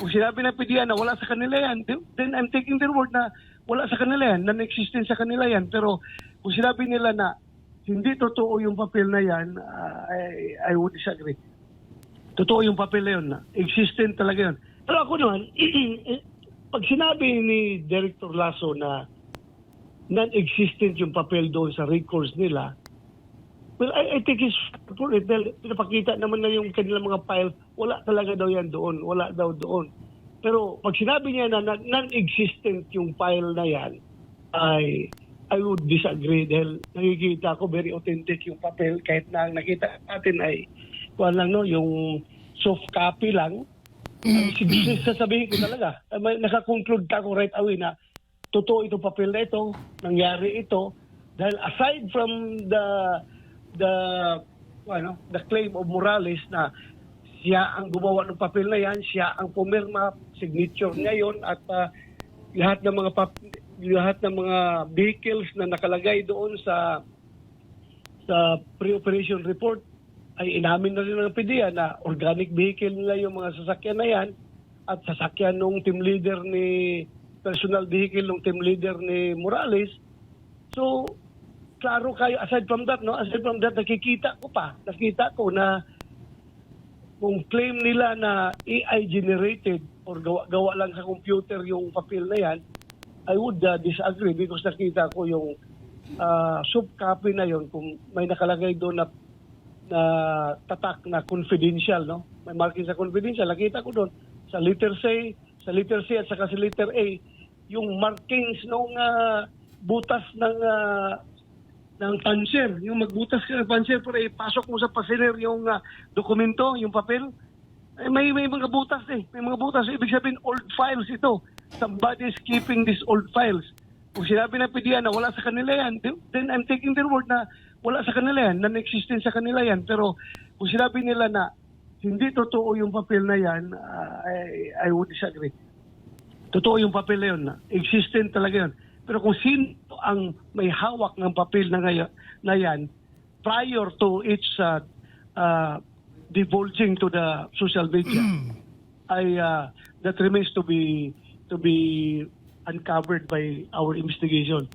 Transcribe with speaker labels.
Speaker 1: Kung sinabi ng PDEA na wala sa kanila yan, then I'm taking their word na wala sa kanila yan, non-existent sa kanila yan. Pero kung sinabi nila na hindi totoo yung papel na yan, I would disagree. Totoo yung papel na yun, na existent talaga yun. Pero ako naman, pag sinabi ni Director Lasso na non-existent yung papel doon sa records nila, well, I think it's for it. Pinapakita naman na yung kanilang mga file, wala talaga daw yan doon. Wala daw doon. Pero pag sinabi niya na non-existent yung file na yan, I would disagree dahil nakikita ko very authentic yung papel kahit na ang nakita natin ay kuwan lang, no, yung soft copy lang. Sasabihin ko talaga, nakakonclude ka ko right away na totoo itong papel na ito, nangyari ito, dahil aside from the claim of Morales na siya ang gumawa ng papel na yan, siya ang pumirma, signature niya yun, at lahat ng mga vehicles na nakalagay doon sa pre-operation report ay inamin na rin ng PDEA na organic vehicle nila yung mga sasakyan na yan at sasakyan ng team leader ni personal vehicle ng team leader ni Morales. So, klaro kayo, aside from that, nakita ko na kung claim nila na AI generated or gawa lang sa computer yung papel na yan, I would disagree because nakita ko yung soft copy na yon, kung may nakalagay doon na tatak na confidential, no? May marking sa confidential, nakita ko doon sa letter C at saka sa letter A yung markings ng butas ng puncher, yung magbutas ka ng puncher para ipasok mo sa passenger yung dokumento, yung papel. May mga butas may mga butas. Ibig sabihin old files ito. Somebody is keeping these old files. Kung sinabi ng PDEA na wala sa kanila yan, then I'm taking their word na wala sa kanila yan, non-existent sa kanila yan. Pero kung sinabi nila na hindi totoo yung papel na yan, I would disagree. Totoo yung papel na yun, na existent talaga yun. Pero kung sino ang may hawak ng papel na yan prior to its divulging to the social media, that remains to be uncovered by our investigation.